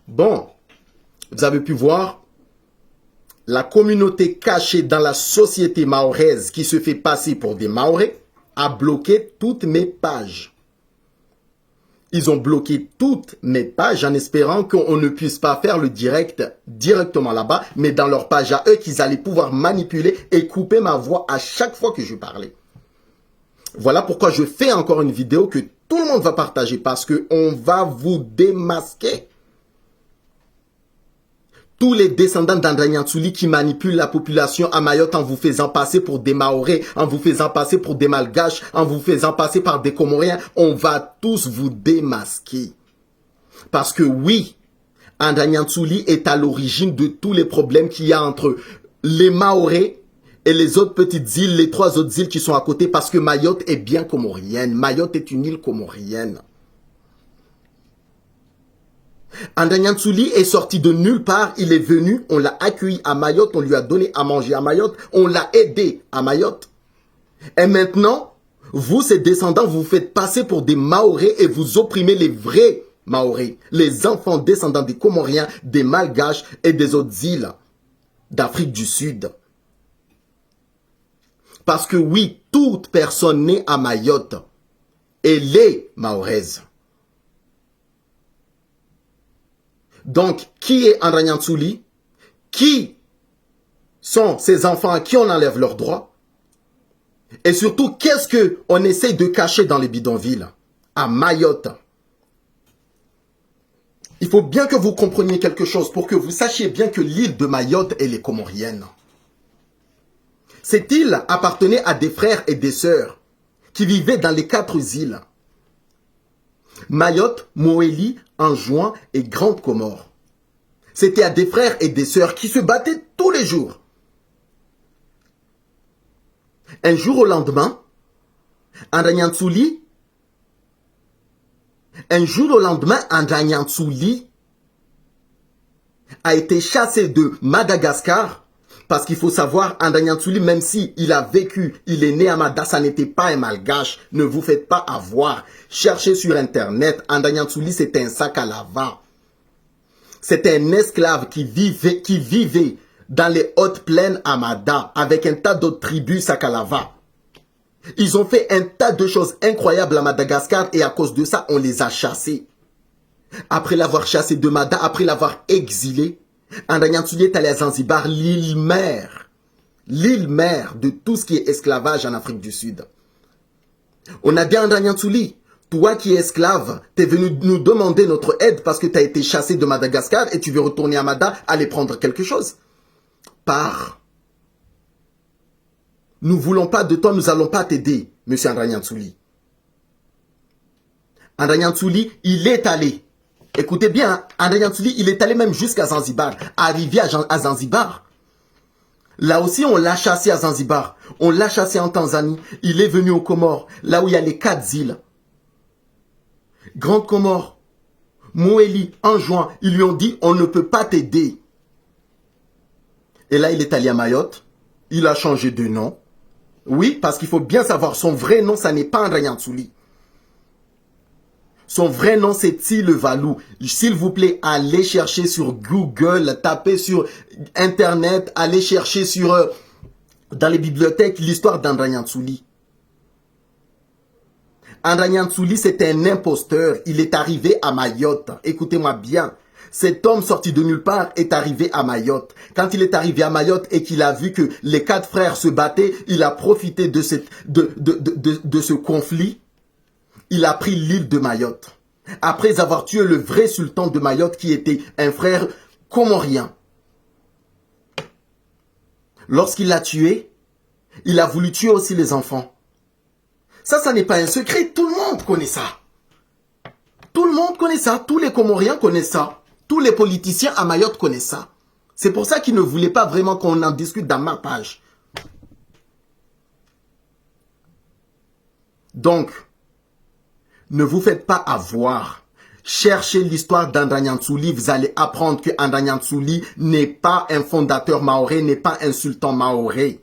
Bon, vous avez pu voir la communauté cachée dans la société mahoraise qui se fait passer pour des Mahorais a bloqué toutes mes pages. Ils ont bloqué toutes mes pages en espérant qu'on ne puisse pas faire le direct directement là-bas, mais dans leur page à eux, qu'ils allaient pouvoir manipuler et couper ma voix à chaque fois que je parlais. Voilà pourquoi je fais encore une vidéo que tout le monde va partager parce qu'on va vous démasquer. Tous les descendants d'Andragnan-Tsouli qui manipulent la population à Mayotte en vous faisant passer pour des Mahorais, en vous faisant passer pour des Malgaches, en vous faisant passer par des Comoriens, on va tous vous démasquer. Parce que oui, Andragnan-Tsouli est à l'origine de tous les problèmes qu'il y a entre les Mahorais et les autres petites îles, les 3 autres îles qui sont à côté, parce que Mayotte est bien comorienne. Mayotte est une île comorienne. Andragnan-Tsouli est sorti de nulle part, il est venu, on l'a accueilli à Mayotte, on lui a donné à manger à Mayotte, on l'a aidé à Mayotte. Et maintenant, vous, ses descendants, vous faites passer pour des Mahorais et vous opprimez les vrais Mahorais, les enfants descendants des Comoriens, des Malgaches et des autres îles d'Afrique du Sud. Parce que oui, toute personne née à Mayotte, elle est mahoraise. Donc, qui est Andragnan-Tsouli? Qui sont ces enfants à qui on enlève leurs droits? Et surtout, qu'est-ce qu'on essaye de cacher dans les bidonvilles? À Mayotte. Il faut bien que vous compreniez quelque chose pour que vous sachiez bien que l'île de Mayotte, elle est comorienne. Cette île appartenait à des frères et des sœurs qui vivaient dans les 4 îles. Mayotte, Moélie, Anjouan et Grande Comore. C'était à des frères et des sœurs qui se battaient tous les jours. Un jour au lendemain, Andragnan-Tsouli a été chassé de Madagascar. Parce qu'il faut savoir, Andragnan-Tsouli, même si il a vécu, il est né à Madagascar, ça n'était pas un malgache. Ne vous faites pas avoir. Cherchez sur Internet. Andragnan-Tsouli, c'était un sac à lava. C'était un esclave qui vivait dans les hautes plaines à Mada, avec un tas d'autres tribus sac à lava. Ils ont fait un tas de choses incroyables à Madagascar et à cause de ça, on les a chassés. Après l'avoir chassé de Mada, après l'avoir exilé, Andragnan-Tsouli est allé à Zanzibar, l'île mère de tout ce qui est esclavage en Afrique du Sud. On a dit à Andragnan-Tsouli, toi qui es esclave, tu es venu nous demander notre aide parce que tu as été chassé de Madagascar et tu veux retourner à Mada, aller prendre quelque chose. Pars. Nous ne voulons pas de toi, nous n'allons pas t'aider, monsieur Andragnan-Tsouli. Andragnan-Tsouli, il est allé. Écoutez bien, Andragnan-Tsouli, il est allé même jusqu'à Zanzibar. Arrivé à Zanzibar. Là aussi, on l'a chassé à Zanzibar. On l'a chassé en Tanzanie. Il est venu aux Comores, là où il y a les 4 îles. Grande Comore, Moélie, Anjouan, ils lui ont dit, on ne peut pas t'aider. Et là, il est allé à Mayotte. Il a changé de nom. Oui, parce qu'il faut bien savoir, son vrai nom, ça n'est pas Andragnan-Tsouli. Son vrai nom, c'est Tsilevalou. S'il vous plaît, allez chercher sur Google, tapez sur Internet, allez chercher dans les bibliothèques l'histoire d'Andragnan-Tsouli. Andragnan-Tsouli, c'est un imposteur. Il est arrivé à Mayotte. Écoutez-moi bien. Cet homme sorti de nulle part est arrivé à Mayotte. Quand il est arrivé à Mayotte et qu'il a vu que les 4 frères se battaient, il a profité de ce conflit. Il a pris l'île de Mayotte. Après avoir tué le vrai sultan de Mayotte qui était un frère comorien. Lorsqu'il l'a tué, il a voulu tuer aussi les enfants. Ça n'est pas un secret. Tout le monde connaît ça. Tout le monde connaît ça. Tous les Comoriens connaissent ça. Tous les politiciens à Mayotte connaissent ça. C'est pour ça qu'ils ne voulaient pas vraiment qu'on en discute dans ma page. Donc, ne vous faites pas avoir. Cherchez l'histoire d'Andragnan-Tsouli. Vous allez apprendre que Andragnan-Tsouli n'est pas un fondateur mahorais, n'est pas un sultan mahorais.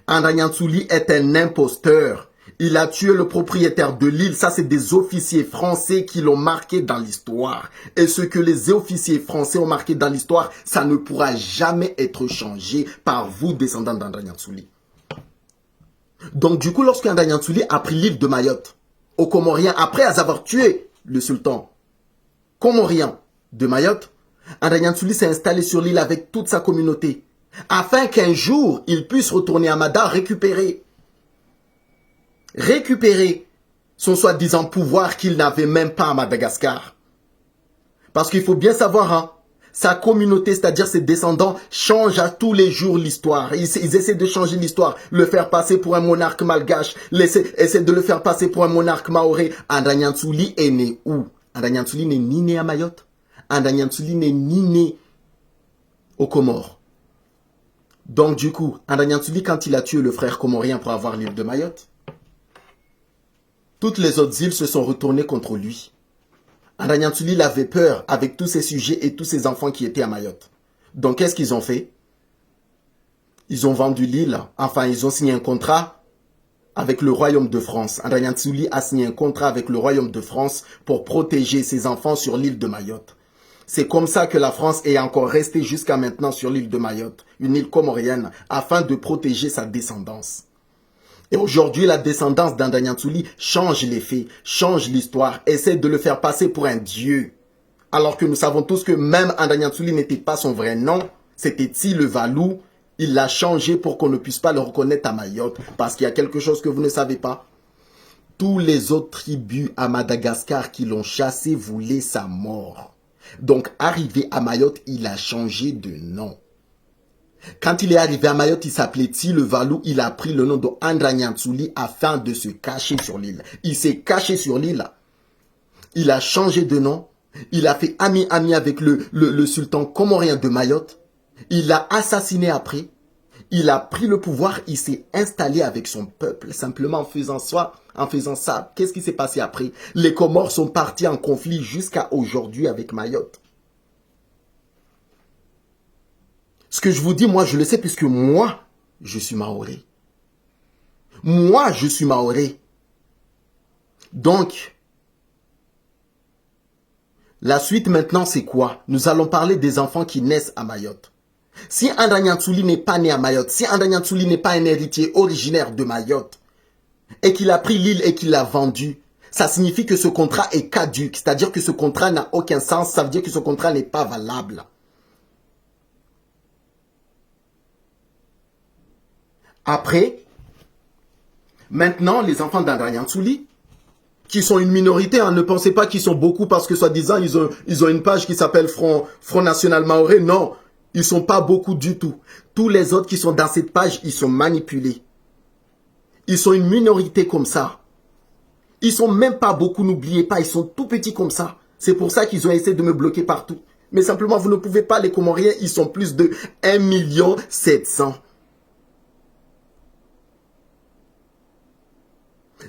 Andragnan-Tsouli est un imposteur. Il a tué le propriétaire de l'île. Ça, c'est des officiers français qui l'ont marqué dans l'histoire. Et ce que les officiers français ont marqué dans l'histoire, ça ne pourra jamais être changé par vous, descendants d'André Souli. Donc, du coup, lorsque André Souli a pris l'île de Mayotte, aux Comoriens, après avoir tué le sultan comorien de Mayotte, André Souli s'est installé sur l'île avec toute sa communauté, afin qu'un jour, il puisse retourner à Mada récupérer son soi-disant pouvoir qu'il n'avait même pas à Madagascar. Parce qu'il faut bien savoir, hein, sa communauté, c'est-à-dire ses descendants, changent à tous les jours l'histoire. Ils essaient de changer l'histoire, le faire passer pour un monarque malgache, essaient de le faire passer pour un monarque maoré. André Souli est né où? André Souli n'est ni né à Mayotte. André Souli n'est ni né aux Comores. Donc du coup, André Souli, quand il a tué le frère comorien pour avoir l'île de Mayotte, toutes les autres îles se sont retournées contre lui. André Souli avait peur avec tous ses sujets et tous ses enfants qui étaient à Mayotte. Donc qu'est-ce qu'ils ont fait? Ils ont vendu l'île, enfin ils ont signé un contrat avec le royaume de France. André Souli a signé un contrat avec le royaume de France pour protéger ses enfants sur l'île de Mayotte. C'est comme ça que la France est encore restée jusqu'à maintenant sur l'île de Mayotte, une île comorienne, afin de protéger sa descendance. Et aujourd'hui, la descendance d'André Souli change les faits, change l'histoire, essaie de le faire passer pour un dieu. Alors que nous savons tous que même André Souli n'était pas son vrai nom, c'était Ti-le-Valou. Il l'a changé pour qu'on ne puisse pas le reconnaître à Mayotte. Parce qu'il y a quelque chose que vous ne savez pas. Tous les autres tribus à Madagascar qui l'ont chassé voulaient sa mort. Donc, arrivé à Mayotte, il a changé de nom. Quand il est arrivé à Mayotte, il s'appelait Ti-le-Valou. Il a pris le nom d'André Souli afin de se cacher sur l'île. Il s'est caché sur l'île. Il a changé de nom. Il a fait ami-ami avec le sultan comorien de Mayotte. Il l'a assassiné après. Il a pris le pouvoir. Il s'est installé avec son peuple. Simplement en faisant ça. Qu'est-ce qui s'est passé après? Les Comores sont partis en conflit jusqu'à aujourd'hui avec Mayotte. Ce que je vous dis, moi, je le sais puisque moi, je suis maoré. Moi, je suis maoré. Donc, la suite maintenant, c'est quoi? Nous allons parler des enfants qui naissent à Mayotte. Si André Souli n'est pas né à Mayotte, si André Souli n'est pas un héritier originaire de Mayotte, et qu'il a pris l'île et qu'il l'a vendue, ça signifie que ce contrat est caduc. C'est-à-dire que ce contrat n'a aucun sens. Ça veut dire que ce contrat n'est pas valable. Après, maintenant, les enfants d'André Souli, qui sont une minorité, hein, ne pensez pas qu'ils sont beaucoup parce que soi-disant, ils ont une page qui s'appelle Front National Maoré. Non, ils ne sont pas beaucoup du tout. Tous les autres qui sont dans cette page, ils sont manipulés. Ils sont une minorité comme ça. Ils sont même pas beaucoup, n'oubliez pas, ils sont tout petits comme ça. C'est pour ça qu'ils ont essayé de me bloquer partout. Mais simplement, vous ne pouvez pas, les Comoriens, ils sont plus de 1,7 million.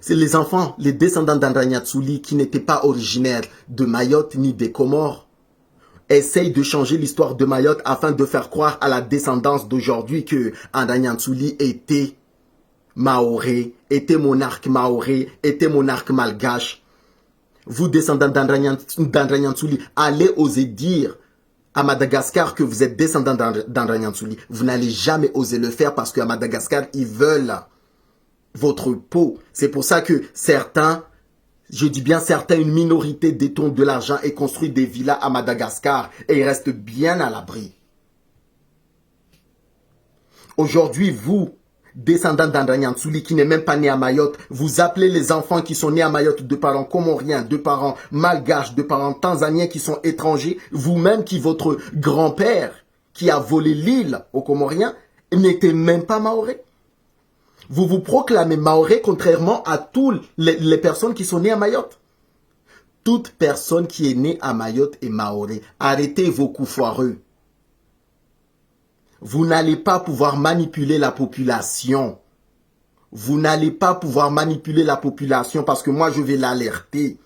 C'est les enfants, les descendants d'André Souli qui n'étaient pas originaires de Mayotte ni des Comores. Essayent de changer l'histoire de Mayotte afin de faire croire à la descendance d'aujourd'hui que André Souli était maoré, était monarque maoré, était monarque malgache. Vous, descendants d'André Souli, allez oser dire à Madagascar que vous êtes descendants d'André Souli. Vous n'allez jamais oser le faire parce qu'à Madagascar, ils veulent votre peau. C'est pour ça que certains, je dis bien certains, une minorité détournent de l'argent et construisent des villas à Madagascar et ils restent bien à l'abri. Aujourd'hui, vous, descendants d'André Souli, qui n'est même pas né à Mayotte, vous appelez les enfants qui sont nés à Mayotte de parents comoriens, de parents malgaches, de parents tanzaniens qui sont étrangers, vous-même qui votre grand-père qui a volé l'île aux Comoriens n'était même pas maoré. Vous vous proclamez maoré contrairement à toutes les personnes qui sont nées à Mayotte. Toute personne qui est née à Mayotte est maoré. Arrêtez vos coups foireux. Vous n'allez pas pouvoir manipuler la population. Vous n'allez pas pouvoir manipuler la population parce que moi je vais l'alerter.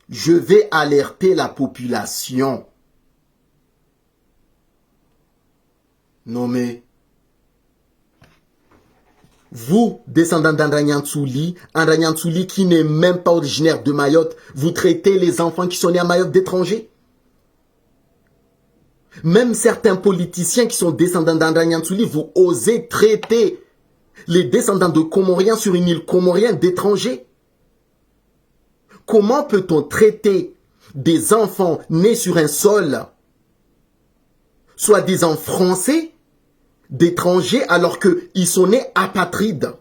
Je vais alerter la population. Non mais... Vous, descendants d'Andranyansuli, Andranyansuli qui n'est même pas originaire de Mayotte, vous traitez les enfants qui sont nés à Mayotte d'étrangers. Même certains politiciens qui sont descendants d'Andranyansuli, vous osez traiter les descendants de Comoriens sur une île comorienne d'étrangers. Comment peut-on traiter des enfants nés sur un sol, soi-disant français, d'étrangers alors qu'ils sont nés apatrides?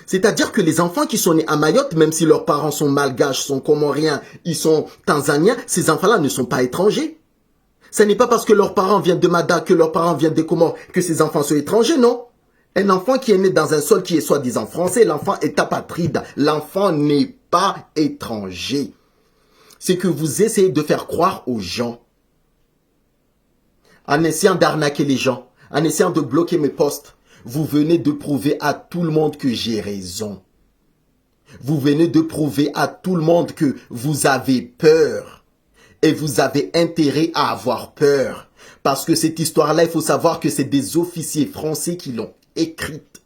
C'est-à-dire que les enfants qui sont nés à Mayotte, même si leurs parents sont malgaches, sont comoriens, ils sont tanzaniens, ces enfants-là ne sont pas étrangers. Ce n'est pas parce que leurs parents viennent de Mada, que leurs parents viennent des Comores, que ces enfants sont étrangers, non. Un enfant qui est né dans un sol qui est soi-disant français, l'enfant est apatride. L'enfant n'est pas étranger. C'est que vous essayez de faire croire aux gens, en essayant d'arnaquer les gens, en essayant de bloquer mes posts, vous venez de prouver à tout le monde que j'ai raison. Vous venez de prouver à tout le monde que vous avez peur. Et vous avez intérêt à avoir peur. Parce que cette histoire-là, il faut savoir que c'est des officiers français qui l'ont écrite.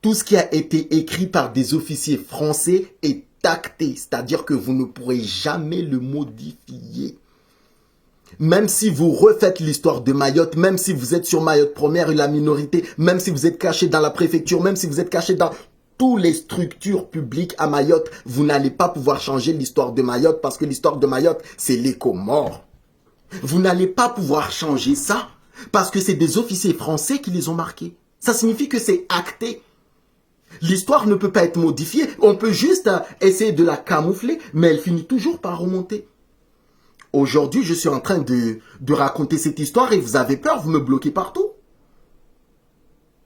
Tout ce qui a été écrit par des officiers français est acté. C'est-à-dire que vous ne pourrez jamais le modifier. Même si vous refaites l'histoire de Mayotte, même si vous êtes sur Mayotte première et la minorité, même si vous êtes caché dans la préfecture, même si vous êtes caché dans toutes les structures publiques à Mayotte, vous n'allez pas pouvoir changer l'histoire de Mayotte parce que l'histoire de Mayotte, c'est les Comores. Vous n'allez pas pouvoir changer ça parce que c'est des officiers français qui les ont marqués. Ça signifie que c'est acté. L'histoire ne peut pas être modifiée. On peut juste essayer de la camoufler, mais elle finit toujours par remonter. Aujourd'hui, je suis en train de raconter cette histoire et vous avez peur, vous me bloquez partout.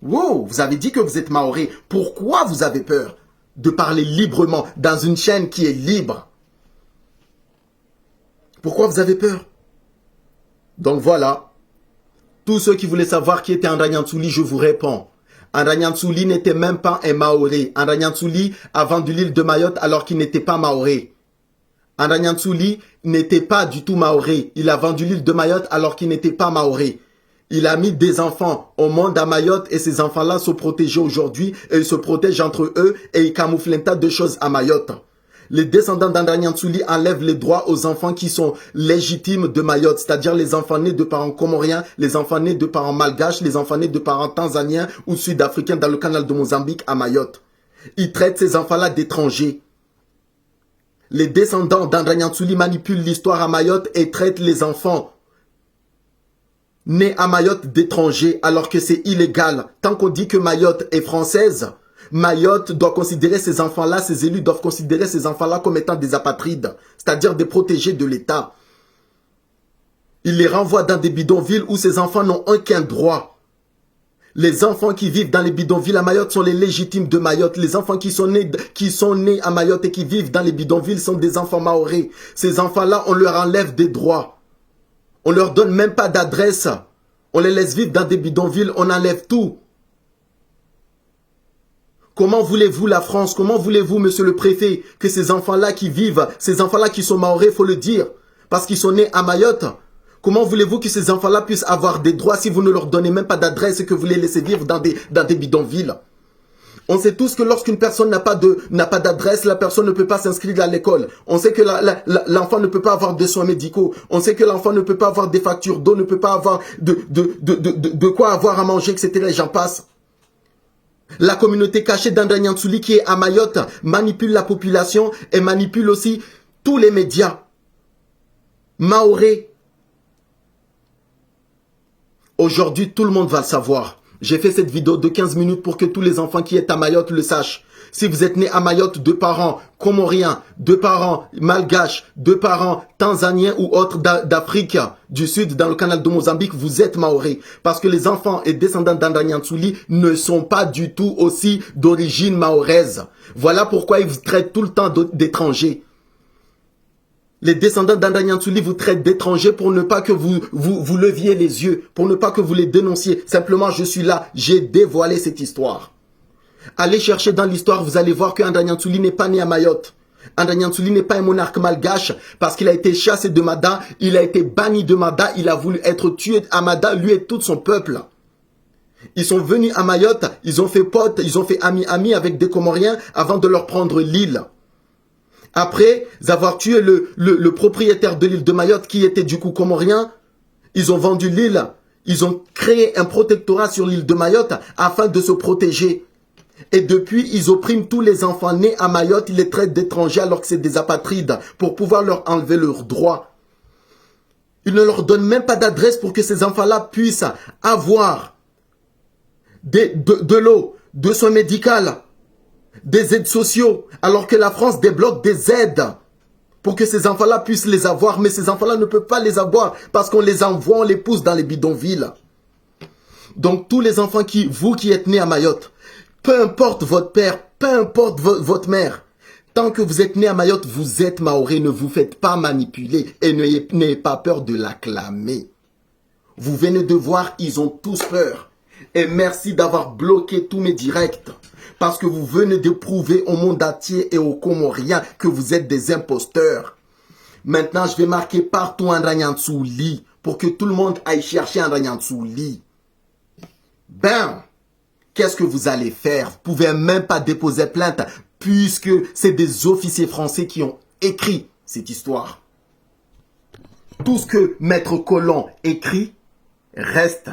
Wow, vous avez dit que vous êtes maoré. Pourquoi vous avez peur de parler librement dans une chaîne qui est libre? Pourquoi vous avez peur? Donc voilà, tous ceux qui voulaient savoir qui était Andranyansuli, je vous réponds. Andranyansuli n'était même pas un maoré. Andranyansuli a vendu l'île de Mayotte alors qu'il n'était pas maoré. Andranyansuli n'était pas du tout maoré. Il a vendu l'île de Mayotte alors qu'il n'était pas maoré. Il a mis des enfants au monde à Mayotte et ces enfants-là se protègent aujourd'hui et ils se protègent entre eux et ils camouflent un tas de choses à Mayotte. Les descendants d'Andranyansuli enlèvent les droits aux enfants qui sont légitimes de Mayotte, c'est-à-dire les enfants nés de parents comoriens, les enfants nés de parents malgaches, les enfants nés de parents tanzaniens ou sud-africains dans le canal de Mozambique à Mayotte. Ils traitent ces enfants-là d'étrangers. Les descendants d'Andranyansuli manipulent l'histoire à Mayotte et traitent les enfants nés à Mayotte d'étrangers alors que c'est illégal. Tant qu'on dit que Mayotte est française, Mayotte doit considérer ces enfants-là, ces élus doivent considérer ces enfants-là comme étant des apatrides, c'est-à-dire des protégés de l'État. Ils les renvoient dans des bidonvilles où ces enfants n'ont aucun droit. Les enfants qui vivent dans les bidonvilles à Mayotte sont les légitimes de Mayotte. Les enfants qui sont nés à Mayotte et qui vivent dans les bidonvilles sont des enfants maorés. Ces enfants-là, on leur enlève des droits. On leur donne même pas d'adresse. On les laisse vivre dans des bidonvilles, on enlève tout. Comment voulez-vous la France, comment voulez-vous, monsieur le préfet, que ces enfants-là qui vivent, ces enfants-là qui sont maorés, faut le dire, parce qu'ils sont nés à Mayotte, comment voulez-vous que ces enfants-là puissent avoir des droits si vous ne leur donnez même pas d'adresse et que vous les laissez vivre dans des bidonvilles? On sait tous que lorsqu'une personne n'a pas d'adresse, la personne ne peut pas s'inscrire à l'école. On sait que l'enfant ne peut pas avoir de soins médicaux. On sait que l'enfant ne peut pas avoir des factures d'eau, ne peut pas avoir de quoi avoir à manger, etc. Et j'en passe. La communauté cachée d'Andranyansuli qui est à Mayotte manipule la population et manipule aussi tous les médias maorés. Aujourd'hui, tout le monde va le savoir. J'ai fait cette vidéo de 15 minutes pour que tous les enfants qui sont à Mayotte le sachent. Si vous êtes né à Mayotte de parents comoriens, de parents malgaches, de parents tanzaniens ou autres d'Afrique du Sud dans le canal de Mozambique, vous êtes maorés. Parce que les enfants et descendants d'Andranyansuli ne sont pas du tout aussi d'origine mahoraise. Voilà pourquoi ils vous traitent tout le temps d'étrangers. Les descendants d'Andranyansuli vous traitent d'étrangers pour ne pas que vous leviez les yeux, pour ne pas que vous les dénonciez. Simplement, je suis là, j'ai dévoilé cette histoire. Allez chercher dans l'histoire, vous allez voir que Andranyansuli n'est pas né à Mayotte. Andranyansuli n'est pas un monarque malgache parce qu'il a été chassé de Mada, il a été banni de Mada, il a voulu être tué à Mada, lui et tout son peuple. Ils sont venus à Mayotte, ils ont fait potes, ils ont fait ami avec des Comoriens avant de leur prendre l'île. Après avoir tué le propriétaire de l'île de Mayotte qui était du coup Comorien, ils ont vendu l'île. Ils ont créé un protectorat sur l'île de Mayotte afin de se protéger. Et depuis, ils oppriment tous les enfants nés à Mayotte, ils les traitent d'étrangers alors que c'est des apatrides pour pouvoir leur enlever leurs droits. Ils ne leur donnent même pas d'adresse pour que ces enfants-là puissent avoir de l'eau, de soins médicaux, des aides sociaux, alors que la France débloque des aides pour que ces enfants-là puissent les avoir. Mais ces enfants-là ne peuvent pas les avoir parce qu'on les envoie, on les pousse dans les bidonvilles. Donc tous les enfants vous qui êtes nés à Mayotte, peu importe votre père, peu importe votre mère, tant que vous êtes né à Mayotte, vous êtes maoré, ne vous faites pas manipuler et n'ayez pas peur de l'acclamer. Vous venez de voir, ils ont tous peur. Et merci d'avoir bloqué tous mes directs. Parce que vous venez de prouver au monde entier et aux Comoriens que vous êtes des imposteurs. Maintenant, je vais marquer partout Ndanyantsuli pour que tout le monde aille chercher Ndanyantsuli. Ben, qu'est-ce que vous allez faire? Vous ne pouvez même pas déposer plainte puisque c'est des officiers français qui ont écrit cette histoire. Tout ce que Maître Colomb écrit reste.